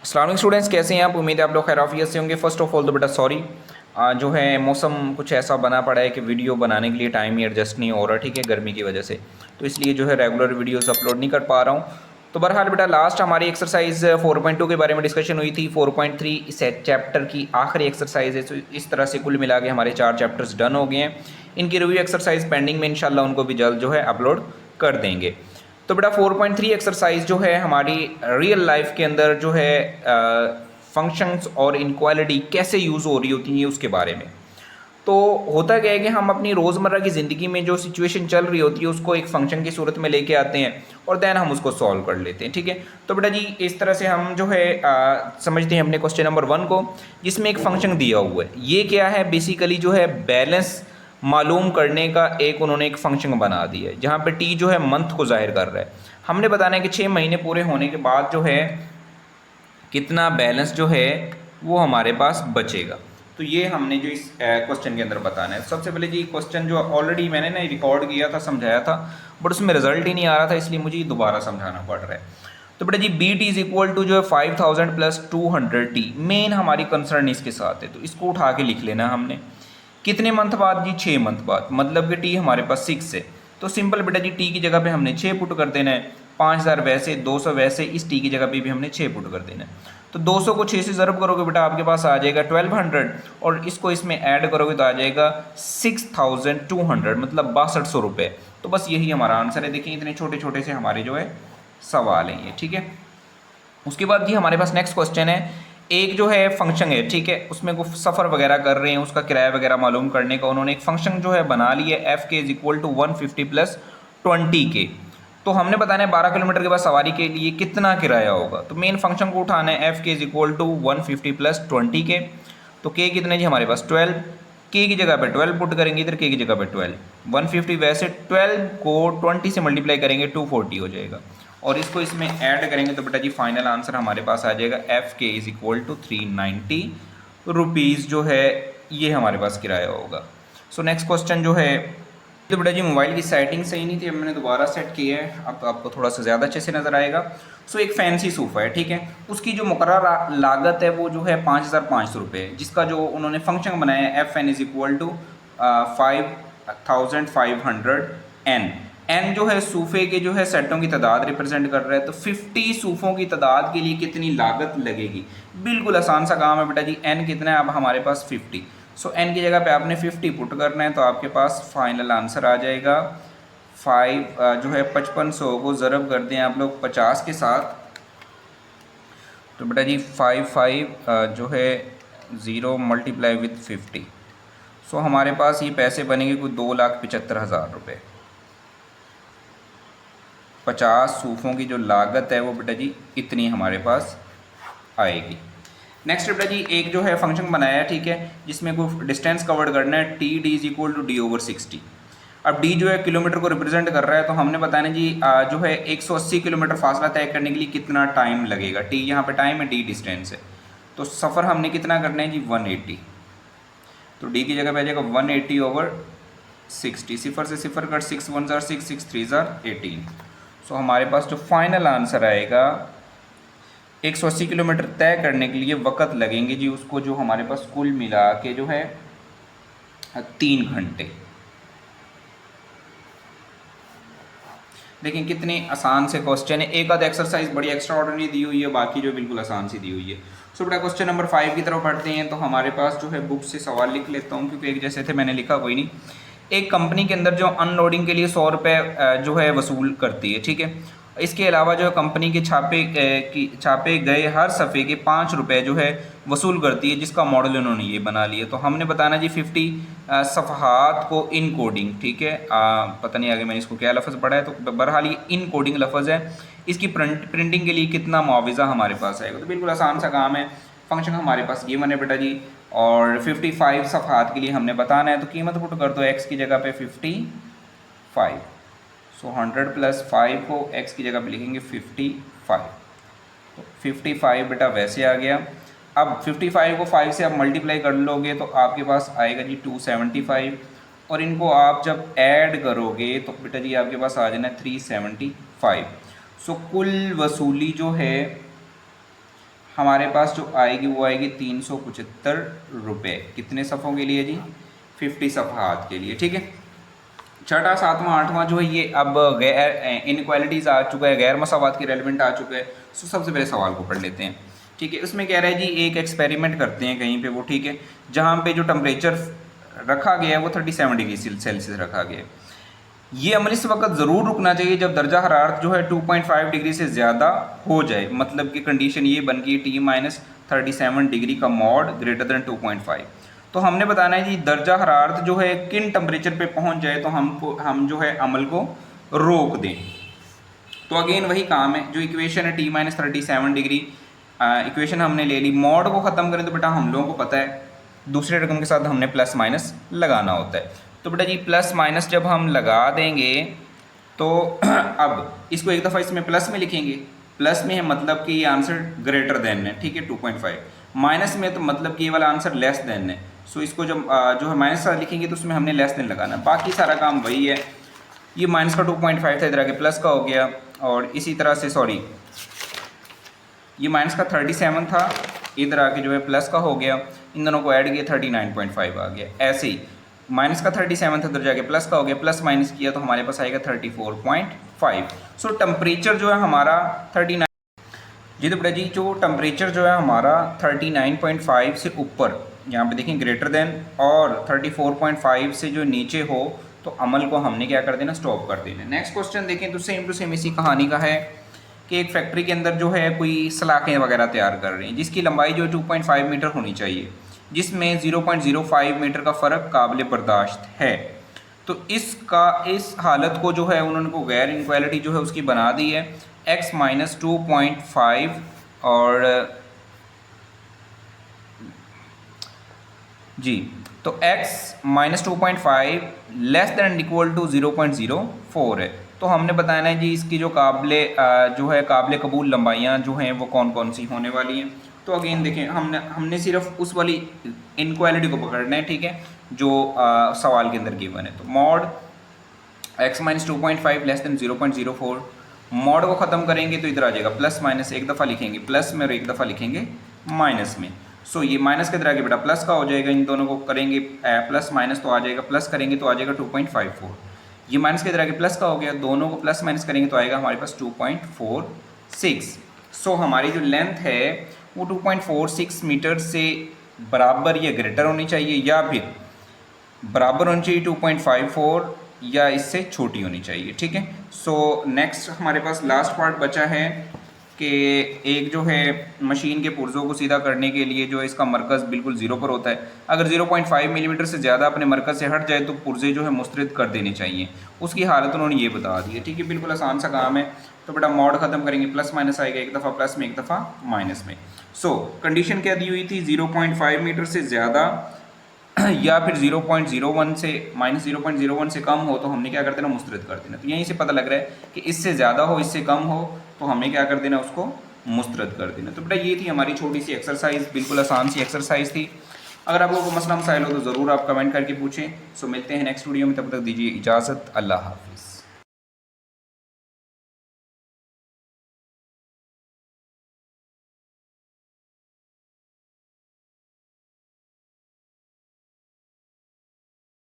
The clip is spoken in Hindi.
इस्लामिक स्टूडेंट्स कैसे हैं आप। उम्मीद है आप लोग खैराफियत से होंगे। फ़र्स्ट ऑफ ऑल तो बेटा सॉरी, जो है मौसम कुछ ऐसा बना पड़ा है कि वीडियो बनाने के लिए टाइम ही एडजस्ट नहीं हो रहा, ठीक है, गर्मी की वजह से। तो इसलिए जो है रेगुलर वीडियोस अपलोड नहीं कर पा रहा हूँ। तो बहरहाल बेटा लास्ट हमारी एक्सरसाइज 4.2 के बारे में डिस्कशन हुई थी। 4.3 इस चैप्टर की आखिरी एक्सरसाइज है। तो इस तरह से कुल मिला के हमारे 4 चैप्टर्स डन हो गए हैं। इनकी रिव्यू एक्सरसाइज पेंडिंग में, इंशाल्लाह उनको भी जल्द जो है अपलोड कर देंगे। तो बेटा 4.3 एक्सरसाइज जो है हमारी रियल लाइफ के अंदर जो है फंक्शंस और इनक्वालिटी कैसे यूज़ हो रही होती है उसके बारे में। तो होता क्या है कि हम अपनी रोज़मर्रा की ज़िंदगी में जो सिचुएशन चल रही होती है उसको एक फंक्शन की सूरत में लेके आते हैं और दैन हम उसको सॉल्व कर लेते हैं, ठीक है। तो बेटा जी इस तरह से हम जो है समझते हैं अपने क्वेश्चन नंबर 1 को, जिसमें एक फंक्शन दिया हुआ है। ये क्या है, बेसिकली जो है बैलेंस मालूम करने का एक उन्होंने एक फंक्शन बना दिया है, जहाँ पे टी जो है मंथ को जाहिर कर रहा है। हमने बताना है कि 6 महीने पूरे होने के बाद जो है कितना बैलेंस जो है वो हमारे पास बचेगा। तो ये हमने जो इस क्वेश्चन के अंदर बताना है। सबसे पहले जी क्वेश्चन जो ऑलरेडी मैंने ना रिकॉर्ड किया था, समझाया था, बट उसमें रिजल्ट ही नहीं आ रहा था, इसलिए मुझे दोबारा समझाना पड़ रहा है। तो बेटा जी B T is equal to जो है 5000 प्लस 200 टी, मेन हमारी कंसर्न इसके साथ है। तो इसको उठा के लिख लेना हमने। कितने मंथ बाद जी, 6 मंथ बाद, मतलब कि टी हमारे पास 6 है। तो सिंपल बेटा जी टी की जगह पे हमने 6 पुट कर देना है। 5000 वैसे, 200 वैसे, इस टी की जगह पे भी हमने 6 पुट कर देना है। तो 200 को 6 से ज़रब करोगे बेटा आपके पास आ जाएगा 1200, और इसको इसमें ऐड करोगे तो आ जाएगा 6200, मतलब 6200 रुपये। तो बस यही हमारा आंसर है। देखिए इतने छोटे छोटे से हमारे जो है सवाल हैं ये, ठीक है। उसके बाद जी हमारे पास नेक्स्ट क्वेश्चन है। एक जो है फंक्शन है, ठीक है, उसमें वो सफ़र वगैरह कर रहे हैं, उसका किराया वगैरह मालूम करने का उन्होंने एक फंक्शन जो है बना लिया है, एफ के इज इक्वल टू 150 प्लस 20 के। तो हमने बताना है 12 किलोमीटर के बाद सवारी के लिए कितना किराया होगा। तो मेन फंक्शन को उठाना है, एफ के इज इक्वल टू 150 प्लस 20 के। तो के कितने जी हमारे पास 12, के की जगह पे 12 पुट करेंगे, इधर के की जगह पे 12, 150 वैसे 12 को 20 से मल्टीप्लाई करेंगे 240 हो जाएगा, और इसको इसमें ऐड करेंगे तो बेटा जी फाइनल आंसर हमारे पास आ जाएगा एफ के इज इक्वल टू 390 रुपीज़ जो है ये हमारे पास किराया होगा। सो नेक्स्ट क्वेश्चन जो है, तो बेटा जी मोबाइल की सेटिंग सही नहीं थी, अब मैंने दोबारा सेट किया है, अब तो आपको थोड़ा सा ज़्यादा अच्छे से नज़र आएगा। सो एक फैंसी सोफ़ा है, ठीक है, उसकी जो मुकर्रर लागत है वो जो है 5500 रुपये, जिसका जो उन्होंने फंक्शन बनाया है F N is equal to 5500 N. N जो है सूफे के जो है सेटों की तादाद रिप्रेजेंट कर रहा है। तो 50 सूफों की तादाद के लिए कितनी लागत लगेगी। बिल्कुल आसान सा काम है बेटा जी। एन कितना है अब हमारे पास 50। सो एन की जगह पे आपने 50 पुट करना है, तो आपके पास फाइनल आंसर आ जाएगा 5 जो है 5500 को ज़रब कर दें आप लोग 50 के साथ, तो बेटा जी 55 जो है 0 मल्टीप्लाई विथ 50। सो हमारे पास ये पैसे बनेंगे कुछ 2,75,000 रुपये। 50 सूफ़ों की जो लागत है वो बेटा जी इतनी हमारे पास आएगी। नेक्स्ट बेटा जी एक जो है फंक्शन बनाया है, ठीक है, जिसमें कोई डिस्टेंस कवर्ड करना है, T D is equal to D over 60। अब डी जो है किलोमीटर को रिप्रेजेंट कर रहा है, तो हमने बताना जी जो है 180 किलोमीटर फासला तय करने के लिए कितना टाइम लगेगा। टी यहाँ पे टाइम है, डी डिस्टेंस है, तो सफ़र हमने कितना करना है जी 180। तो डी की जगह पे आ जाएगा 180 ओवर 60, सिफर से सिफर कट, 6 1 ज़ार 6, 6 3 ज़ार 18। सो हमारे पास जो फाइनल आंसर आएगा 180 किलोमीटर तय करने के लिए वक़्त लगेंगे जी उसको जो हमारे पास कुल मिला के जो है 3 घंटे। देखिए कितने आसान से क्वेश्चन है। एक आध एक्सरसाइज बड़ी एक्स्ट्रा ऑर्डिनरी दी हुई है, बाकी जो बिल्कुल आसान सी दी हुई है। सो बेटा क्वेश्चन नंबर 5 की तरफ बढ़ते हैं। तो हमारे पास जो है बुक से सवाल लिख लेता हूँ, क्योंकि एक जैसे थे मैंने लिखा कोई नहीं। एक कंपनी के अंदर जो अनलोडिंग के लिए 100 रुपये जो है वसूल करती है, ठीक है। इसके अलावा जो है कंपनी के छापे गए हर सफ़े के 5 रुपये जो है वसूल करती है, जिसका मॉडल इन्होंने ये बना लिया। तो हमने बताना जी 50 सफ़हात को इन कोडिंग, ठीक है, पता नहीं आगे मैंने इसको क्या लफ्ज़ पढ़ा है, तो बहरहाल ये इन कोडिंग लफ्ज़ है। इसकी प्रिंटिंग के लिए कितना मुआवजा हमारे पास आएगा। तो बिल्कुल आसान सा काम है। फंक्शन हमारे पास ये बने बेटा जी, और 55 सफ़हात के लिए हमने बताना है, तो कीमत पुट कर दो एक्स की जगह पे 55। सो 100 प्लस 5 को x की जगह पे लिखेंगे 55। तो 55 बेटा वैसे आ गया। अब 55 को 5 से आप मल्टीप्लाई कर लोगे तो आपके पास आएगा जी 275, और इनको आप जब ऐड करोगे तो बेटा जी आपके पास आ जाना 375। सो कुल वसूली जो है हमारे पास जो आएगी वो आएगी 375 रुपये। कितने सफ़ों के लिए जी? 50 सफ़हात के लिए, ठीक है। छठा, सातवां, आठवां जो है ये अब गैर इनक्वालिटीज़ आ चुका है, गैर मसावात की रेलिवेंट आ चुका है। सो सबसे पहले सवाल को पढ़ लेते हैं, ठीक है। उसमें कह रहा है जी एक एक्सपेरिमेंट करते हैं कहीं पे वो, ठीक है, जहाँ पे जो टेम्परेचर रखा गया है वो 37 डिग्री सेल्सियस रखा गया है। ये अमल इस वक्त ज़रूर रुकना चाहिए जब दर्जा हरारत जो है 2.5 डिग्री से ज़्यादा हो जाए। मतलब कि कंडीशन ये बन गई T-37 डिग्री का मॉड ग्रेटर देन 2.5। तो हमने बताना है जी दर्जा हरारत जो है किन टेम्परेचर पे पहुंच जाए तो हम जो है अमल को रोक दें। तो अगेन वही काम है, जो इक्वेशन है T-37 डिग्री इक्वेशन हमने ले ली। मॉड को ख़त्म करें तो बेटा हम लोगों को पता है दूसरे रकम के साथ हमने प्लस माइनस लगाना होता है। तो बेटा जी प्लस माइनस जब हम लगा देंगे तो अब इसको एक दफ़ा इसमें प्लस में लिखेंगे। प्लस में है मतलब कि ये आंसर ग्रेटर देन है, ठीक है, 2.5। माइनस में तो मतलब कि ये वाला आंसर लेस देन है। सो इसको जब जो है माइनस का लिखेंगे तो उसमें हमने लेस देन लगाना है। बाकी सारा काम वही है। ये माइनस का 2.5 था, इधर आके प्लस का हो गया। और इसी तरह से सॉरी ये माइनस का 37 था, इधर आके जो है प्लस का हो गया। इन दोनों को ऐड किया 39.5 आ गया। ऐसे ही माइनस का 37 था, इधर जाके प्लस का हो गया, प्लस माइनस किया तो हमारे पास आएगा 34.5। सो टेम्परेचर जो है हमारा 39 जी। तो बेटा जी जो टेम्परेचर जो है हमारा 39.5 से ऊपर, यहाँ पे देखें ग्रेटर देन, और 34.5 से जो नीचे हो तो अमल को हमने क्या कर देना, स्टॉप कर देना। नेक्स्ट क्वेश्चन देखें तो सेम टू सेम इसी कहानी का है कि एक फैक्ट्री के अंदर जो है कोई सलाखें वगैरह तैयार कर रहे हैं जिसकी लंबाई जो 2.5 मीटर होनी चाहिए, जिसमें 0.05 मीटर का फ़र्क काबिल बर्दाश्त है। तो इस हालत को जो है उन्होंने को गैर इनक्वालिटी जो है उसकी बना दी है x माइनस 2.5 और जी तो x minus 2.5 less than equal to 0.04 है। तो हमने बताया है जी इसकी जो काबिल कबूल लंबाइयाँ जो हैं वो कौन कौन सी होने वाली हैं। तो अगेन देखें हमने सिर्फ उस वाली इनक्वालिटी को पकड़ना है, ठीक है, जो सवाल के अंदर गिवन है। तो mod x minus 2.5 less then 0.04, mod को ख़त्म करेंगे तो इधर आ जाएगा प्लस माइनस, एक दफ़ा लिखेंगे प्लस में और एक दफ़ा लिखेंगे माइनस में। सो ये माइनस के इधर आगे बेटा प्लस का हो जाएगा। इन दोनों को करेंगे प्लस माइनस तो आ जाएगा, प्लस करेंगे तो आ जाएगा 2.54। ये माइनस के इधर आगे प्लस का हो गया, दोनों को प्लस माइनस करेंगे तो आएगा हमारे पास 2.46। सो हमारी जो लेंथ है वो 2.46 मीटर से बराबर या ग्रेटर होनी चाहिए, या फिर बराबर होनी चाहिए 2.54 या इससे छोटी होनी चाहिए, ठीक है। सो नेक्स्ट हमारे पास लास्ट पार्ट बचा है कि एक जो है मशीन के पुर्ज़ों को सीधा करने के लिए जो है इसका मरकज़ बिल्कुल ज़ीरो पर होता है। अगर 0.5 मिलीमीटर से ज़्यादा अपने मरकज़ से हट जाए तो पुर्ज़े जो है मुस्तरद कर देने चाहिए। उसकी हालत उन्होंने ये बता दी है, ठीक है, बिल्कुल आसान सा काम है। तो बेटा मॉड ख़त्म करेंगे, प्लस माइनस आएगा, एक दफ़ा प्लस में एक दफ़ा माइनस में। सो कंडीशन क्या दी हुई थी, 0.5 मीटर से ज़्यादा या फिर 0.01 से माइनस 0.01 से कम हो तो हमने क्या कर देना, मुस्तरद कर देना। तो यहीं से पता लग रहा है कि इससे ज़्यादा हो इससे कम हो तो हमने क्या कर देना, उसको मुस्तरद कर देना। तो बेटा ये थी हमारी छोटी सी एक्सरसाइज, बिल्कुल आसान सी एक्सरसाइज थी। अगर आप लोगों को मसला मसाइल हो तो ज़रूर आप कमेंट करके पूछें। सो मिलते हैं नेक्स्ट वीडियो में, तब तक दीजिए इजाज़त, अल्लाह हाफिज़।